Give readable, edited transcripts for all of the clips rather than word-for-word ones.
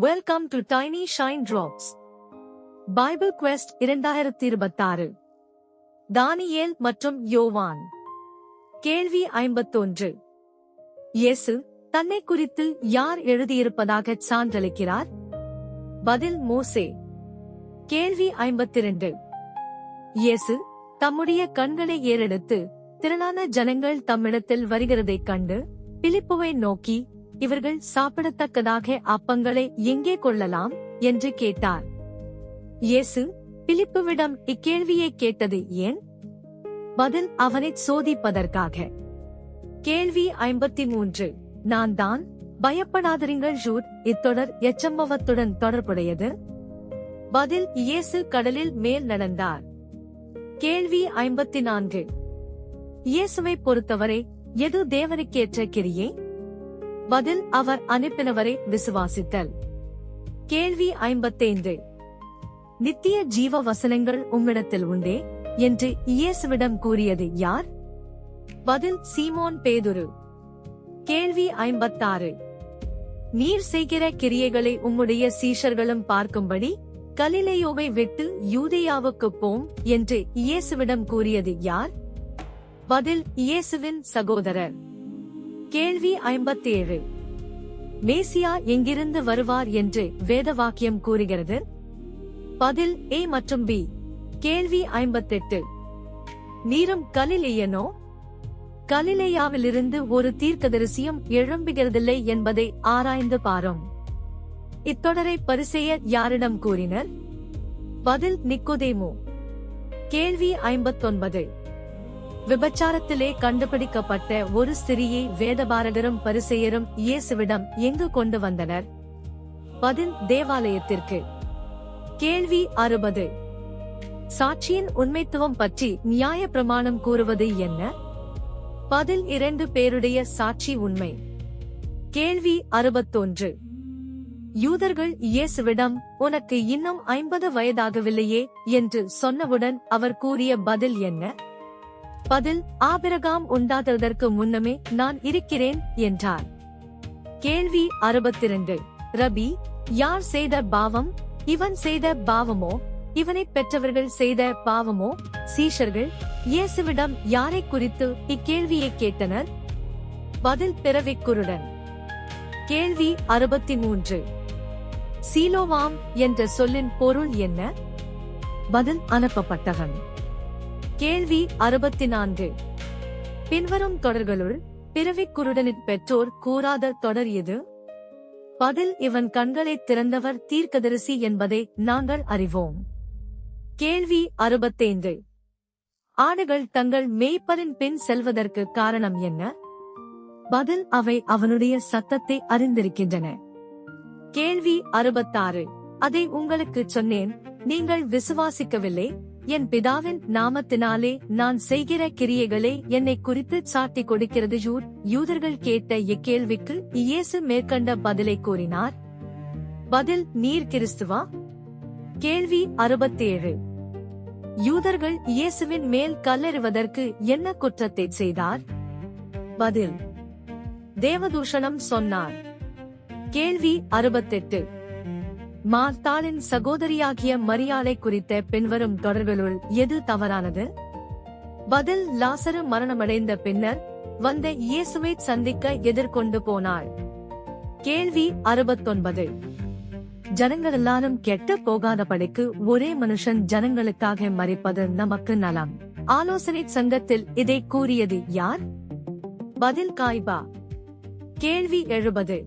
Welcome to Tiny Shine Drops. Bible Quest 2026. தானியேல் மற்றும் யோவான். கேள்வி 51. இயேசு தன்னை குறித்து யார் எழுதியிருப்பதாக சான்றளிக்கிறார்? பதில் மோசே. கேள்வி 52. இயேசு தம்முடைய கண்களை ஏறெடுத்து திரளான ஜனங்கள் தம்மிடத்தில் வருகிறதைக் கண்டு பிலிப்புவை நோக்கி, இவர்கள் சாப்பிடத்தக்கதாக அப்பங்களை எங்கே கொள்ளலாம் என்று கேட்டார். இயேசு பிலிப்புவிடம் இக்கேள்வியை கேட்டது ஏன்? பதில் அவனைச் சோதிப்பதற்காக. கேள்வி 53. நான் தான், பயப்படாதிருங்கள் ஜூட் இத்தொடர் எச்சம்பவத்துடன் தொடர்புடையது? பதில் இயேசு கடலில் மேல் நடந்தார். கேள்வி 54. இயேசுவை பொறுத்தவரை எது தேவனுக்கேற்ற கிரியை? பதில் அவர் அனுப்பினவரை விசுவாசித்தல். கேள்வி 55. நித்திய ஜீவ வசனங்கள் உம்மிடத்தில் உண்டே என்று இயேசுவிடம் கூறியது யார்? பதில் சீமோன் பேதுரு. கேள்வி 56. நீர் செய்கிற கிரியைகளை உம்முடைய சீஷர்களும் பார்க்கும்படி கலிலேயோவை விட்டு யூதேயாவுக்கு போம் என்று இயேசுவிடம் கூறியது யார்? பதில் இயேசுவின் சகோதரர். கேள்வி 57. மேசியா எங்கிருந்து வருவார் என்று வேத வாக்கியம் கூறுகிறது? பதில் ஏ மற்றும் பி. கேள்வி 58. நீரும் கலிலேயனோ? கலிலேயாவிலிருந்து ஒரு தீர்க்கதரிசியும் எழும்புகிறதில்லை என்பதை ஆராய்ந்து பாரும். இத்தொடரை பரிசேயர் யாரிடம் கூறினர்? பதில் நிக்கோதேமு. கேள்வி 59. விபச்சாரத்திலே கண்டுபிடிக்கப்பட்ட ஒரு ஸ்திரியை வேதபாரகரும் பரிசேயரும் இயேசுவிடம் எங்கு கொண்டு வந்தனர்? பதில் தேவாலயத்திற்கு. கேள்வி 60. சாட்சியின் உண்மைத்துவம் பற்றி நியாய பிரமாணம் கூறுவது என்ன? பதில் 2 பேருடைய சாட்சி உண்மை. கேள்வி 61. யூதர்கள் இயேசுவிடம் உனக்கு இன்னும் 50 வயதாகவில்லையே என்று சொன்னவுடன் அவர் கூறிய பதில் என்ன? பதில் ஆபிரகாம் உண்டாததற்கு முன்னமே நான் இருக்கிறேன் என்றார். கேள்வி 62. ரபி, யார் செய்த பாவம்? இவன் செய்த பாவமோ இவனை பெற்றவர்கள் செய்த பாவமோ? சீஷர்கள் இயேசுவிடம் யாரை குறித்து இக்கேள்வியை கேட்டனர்? பதில் பிறவிக்குருடன். கேள்வி 63. சீலோவாம் என்ற சொல்லின் பொருள் என்ன? பதில் அனுப்பப்பட்டவன். கேள்வி 64. பின்வரும் தொடர்களுள் பிறவிக்குருடனின் பெற்றோர் கூறாத தொடர் எது? பதில் இவன் கண்களை திறந்தவர் தீர்க்கதரிசி என்பதை நாங்கள் அறிவோம். கேள்வி 65. ஆடுகள் தங்கள் மேய்ப்பரின் பின் செல்வதற்கு காரணம் என்ன? பதில் அவை அவனுடைய சத்தத்தை அறிந்திருக்கின்றன. கேள்வி 66. அதை உங்களுக்கு சொன்னேன், நீங்கள் விசுவாசிக்கவில்லை. என் பிதாவின் நாமத்தினாலே நான் செய்கிற கிரியைகளை என்னை குறித்து சாட்டி கொடுக்கிறது. யூதர்கள் கேட்ட இக்கேள்விக்கு இயேசு மேற்கண்ட பதிலை கூறினார். பதில் நீர் கிறிஸ்துவா? கேள்வி 67. யூதர்கள் இயேசுவின் மேல் கல்லெறிவதற்கு என்ன குற்றத்தை செய்தார்? பதில் தேவதூஷணம் சொன்னார். கேள்வி 68. மார்த்தாளின் சகோதரியாகிய மரியாளை குறித்த பின்வரும் தொடர்களுள் எது தவறானது? பதில் லாசரு மரணமடைந்த பின்னர் வந்த இயேசுவை சந்திக்க எதிர்கொண்டு போனாள். கேள்வி 69. ஜனங்கள் எல்லாரும் கெட்டு போகாதபடிக்கு ஒரே மனுஷன் ஜனங்களுக்காக மரிப்பது நமக்கு நலம். ஆலோசனை சங்கத்தில் இதை கூறியது யார்? பதில் காய்பா. கேள்வி 70.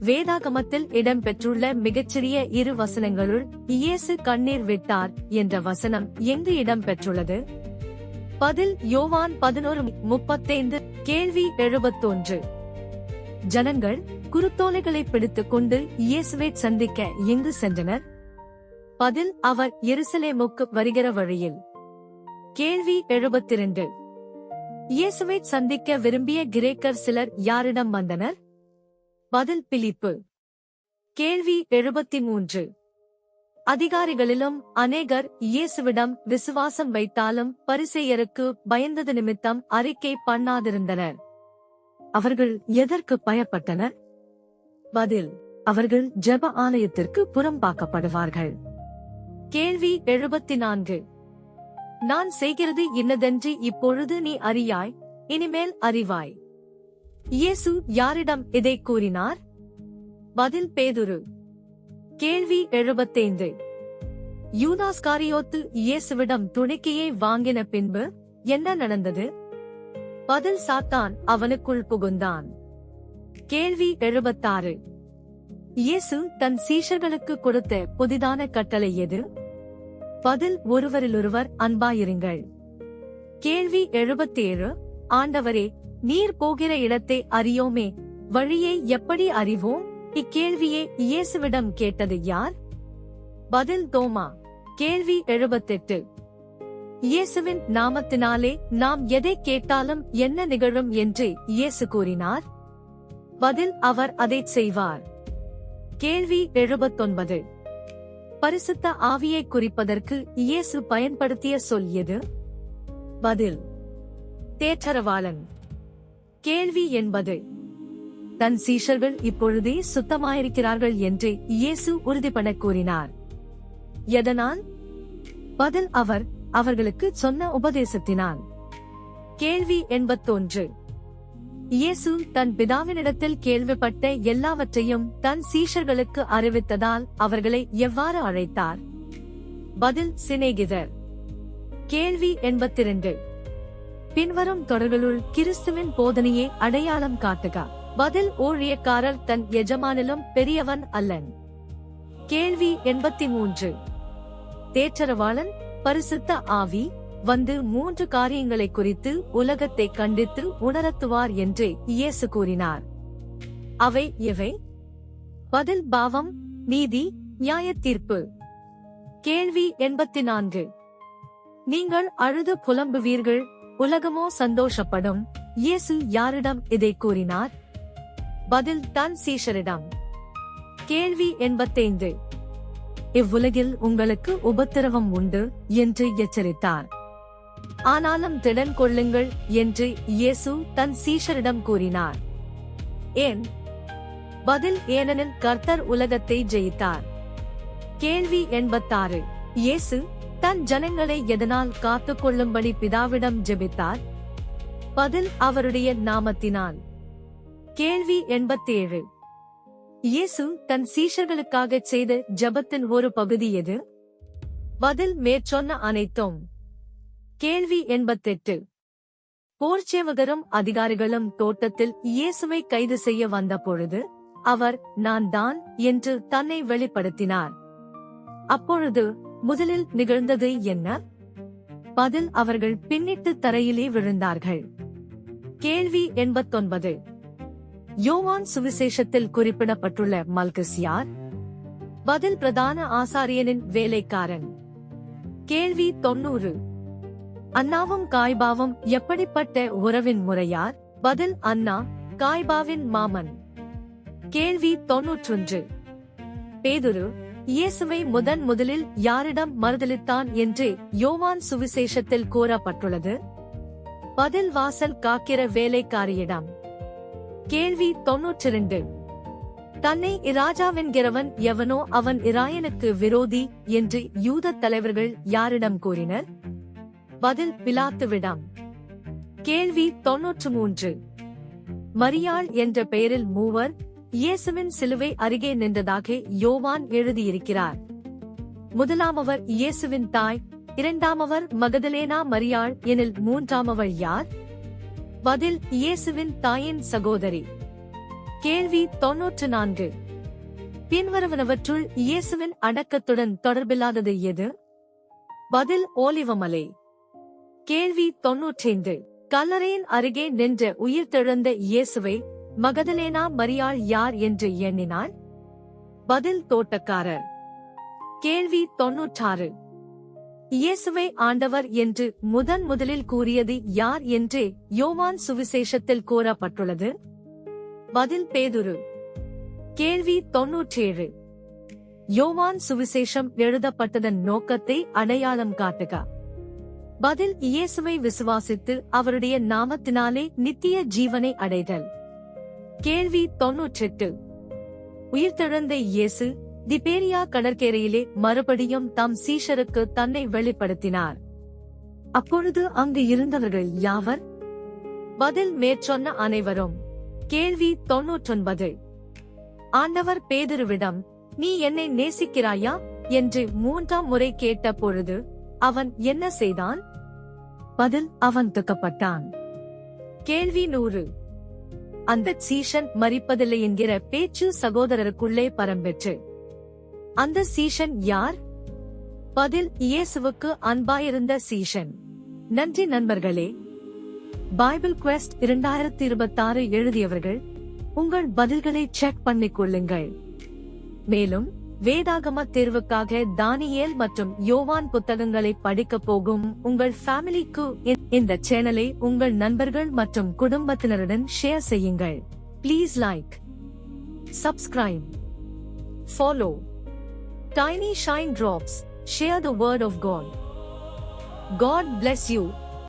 வேதாகமத்தில் இடம்பெற்றுள்ள மிகச்சிறிய 2 வசனங்களுள் இயேசு கண்ணீர் விட்டார் என்ற வசனம் எங்கு இடம்பெற்றுள்ளது? பதில் யோவான் 11:35. கேள்வி 71. ஜனங்கள் குருத்தோலைகளை பிடித்துக் கொண்டு இயேசுவை சந்திக்க எங்கு சென்றனர்? பதில் அவர் எருசலேமுக்கு வருகிற வழியில். கேள்வி 72. இயேசுவை சந்திக்க விரும்பிய கிரேக்கர் சிலர் யாரிடம் வந்தனர்? பதில் பிலிப்பு. கேள்வி 73. அதிகாரிகளிலும் அநேகர் இயேசுவிடம் விசுவாசம் வைத்தாலும் பரிசேயருக்கு பயந்தது நிமித்தம் அறிக்கை பண்ணாதிருந்தனர். அவர்கள் எதற்கு பயப்பட்டனர்? பதில் அவர்கள் ஜெப ஆலயத்திற்கு புறம்பாக்கப்படுவார்கள். கேள்வி 74. நான் செய்கிறது இன்னதென்று இப்பொழுது நீ அறியாய், இனிமேல் அறிவாய். இயேசு யாரிடம் இதை கூறினார்? பதில் பேதுரு. கேள்வி 75. யூதாஸ்காரியோத்து இயேசுவிடம் துணிக்கையை வாங்கின பின்பு என்ன நடந்தது? பதில் சாத்தான் அவனுக்குள் புகுந்தான். கேள்வி 76. இயேசு தன் சீஷர்களுக்கு கொடுத்த புதிதான கட்டளை எது? பதில் ஒருவரிலொருவர் அன்பாயிருங்கள். கேள்வி 77. ஆண்டவரே, நீர் போகிற இடத்தை அறியோமே, வழியை எப்படி அறிவோம்? இக்கேள்வியை இயேசுவிடம் கேட்டது யார்? பதில் தோமா. கேள்வி 78. இயேசுவின் நாமத்தினாலே நாம் எதை கேட்டாலும் என்ன நிகழும் என்று இயேசு கூறினார்? பதில் அவர் அதைச் செய்வார். கேள்வி 79. பரிசுத்த ஆவியை குறிப்பதற்கு இயேசு பயன்படுத்திய சொல் எது? பதில் தேற்றரவாளன். கேள்வி 80. தன் சீஷர்கள் இப்பொழுதே சுத்தமாயிருக்கிறார்கள் என்று இயேசு உறுதிபட கூறினார். எதனால்? பதில் அவர் அவர்களுக்கு சொன்ன உபதேசத்தினால். கேள்வி 81. இயேசு தன் பிதாவினிடத்தில் கேள்விப்பட்ட எல்லாவற்றையும் தன் சீஷர்களுக்கு அறிவித்ததால் அவர்களை எவ்வாறு அழைத்தார்? பதில் சிநேகிதர். கேள்வி 82. பின்வரும் தொடர்களுள் கிறிஸ்துவின் போதனையை அடையாளம் காட்டுக. பதில் ஊழியக்காரர் தன் எஜமானிலும் பெரியவன் அல்லன். கேள்வி 83. தேற்றரவாளன் பரிசுத்த ஆவி வந்து 3 காரியங்களை குறித்து உலகத்தை கண்டித்து உணர்த்துவார் என்று இயேசு கூறினார். அவை எவை? பதில் பாவம், நீதி, நியாயத்தீர்ப்பு. கேள்வி 84. நீங்கள் அழுது புலம்புவீர்கள், உலகமோ சந்தோஷப்படும். இயேசு யாரிடம் இதை கூறினார்? பதில் தன் சீஷரிடம். கேள்வி 85. இவ்வுலகில் உங்களுக்கு உபத்திரவம் உண்டு என்று எச்சரித்தார். ஆனாலும் திடன் கொள்ளுங்கள் என்று இயேசு தன் சீஷரிடம் கூறினார். ஏன்? பதில் ஏனெனில் கர்த்தர் உலகத்தை ஜெயித்தார். கேள்வி 86. இயேசு தன் ஜனங்களை எதனால் காத்துக் கொள்ளும்படி பிதாவிடம் ஜெபித்தார்? பதில் அவருடைய நாமத்தினால். கேள்வி 87. இயேசு தன் சீஷர்களுக்காக செய்த ஜெபத்தின் ஒரு பகுதி எது? பதில் மேற்சொன்ன அனைத்தும். கேள்வி 88. போர்ச்சேவகரும் அதிகாரிகளும் தோட்டத்தில் இயேசுவை கைது செய்ய வந்த பொழுது அவர் நான் தான் என்று தன்னை வெளிப்படுத்தினார். அப்பொழுது முதலில் நிகழ்ந்தது என்ன? பதில் அவர்கள் பின்னிட்டு தரையிலே விழுந்தார்கள். கேள்வி 89. யோவான் சுவிசேஷத்தில் குறிப்பிடப்பட்டுள்ள மல்கிஸ் யார்? பதில் பிரதான ஆசாரியனின் வேலைக்காரன். கேள்வி 90. அன்னாவும் காய்பாவும் எப்படிப்பட்ட உறவின் முறையார்? பதில் அன்னா காய்பாவின் மாமன். கேள்வி 91. பேதுரு இயேசுவை முதலில் யாரிடம் மறுதலித்தான் என்று யோவான் சுவிசேஷத்தில் கூறப்பட்டுள்ளது? பதில் வாசல் காக்கிற வேலைக்காரியிடம். கேள்வி 92. தன்னை இராஜாவென்கிறவன் எவனோ அவன் இராயனுக்கு விரோதி என்று யூத தலைவர்கள் யாரிடம் கூறினர்? பதில் பிலாத்துவிடம். கேள்வி 93. மரியாள் என்ற பெயரில் மூவர் இயேசுவின் சிலுவை அருகே நின்றதாக யோவான் எழுதியிருக்கிறார். முதலாமவர் இயேசுவின் தாய், இரண்டாமவர் மகதலேனா மரியாள் எனில் மூன்றாமவள் யார்? பதில் இயேசுவின் தாயின் சகோதரி. கேள்வி 94. பின்வருவனவற்றுள் இயேசுவின் அடக்கத்துடன் தொடர்பில்லாதது எது? பதில் ஓலிவமலை. கேள்வி 95. கல்லறையின் அருகே நின்ற உயிர்த்தெழுந்த இயேசுவை மகதலேனா மரியாள் யார் என்று எண்ணினாள்? பதில் தோட்டக்காரர். கேள்வி 96. இயேசுவை ஆண்டவர் என்று முதலில் கூறியது யார் என்று யோவான் சுவிசேஷத்தில் கூறப்பட்டுள்ளது? பதில் பேதுரு. கேள்வி 97. யோவான் சுவிசேஷம் எழுதப்பட்டதன் நோக்கத்தை அடையாளம் காட்டுக. பதில் இயேசுவை விசுவாசித்து அவருடைய நாமத்தினாலே நித்திய ஜீவனை அடைதல். கேள்வி 98. உயிர்த்தெழுந்த இயேசு திபேரியா கடற்கரையிலே மறுபடியும் தம் சீஷருக்கு தன்னை வெளிப்படுத்தினார். அப்பொழுது அங்கு இருந்தவர்கள் யாவர்? பதில் மேற்சொன்ன அனைவரும். கேள்வி 99. ஆண்டவர் பேதுருவிடம், நீ என்னை நேசிக்கிறாயா என்று 3ஆம் முறை கேட்ட பொழுது அவன் என்ன செய்தான்? பதில், அவன் துக்கப்பட்டான். கேள்வி 100. அந்த சீஷன் மரிப்பதில்லை என்கிற பேச்சு சகோதரருக்குள்ளே பரம்பெற்று. அந்த சீஷன் யார்? பதில், இயேசுவுக்கு அன்பாயிருந்த சீஷன். நன்றி நண்பர்களே. பைபிள் குவெஸ்ட் 2026 எழுதியவர்கள், உங்கள் பதில்களை செக் பண்ணிக் கொள்ளுங்கள். மேலும் வேதாகம தேர்வுக்காக தானியேல் மற்றும் யோவான் புத்தகங்களை படிக்கப் போகும் உங்கள் ஃபேமிலிக்கு இந்த சேனலை உங்கள் நண்பர்கள் மற்றும் குடும்பத்தினருடன் ஷேர் செய்யுங்கள். Please like, subscribe, follow Tiny Shine Drops. Share the word of God. God bless you.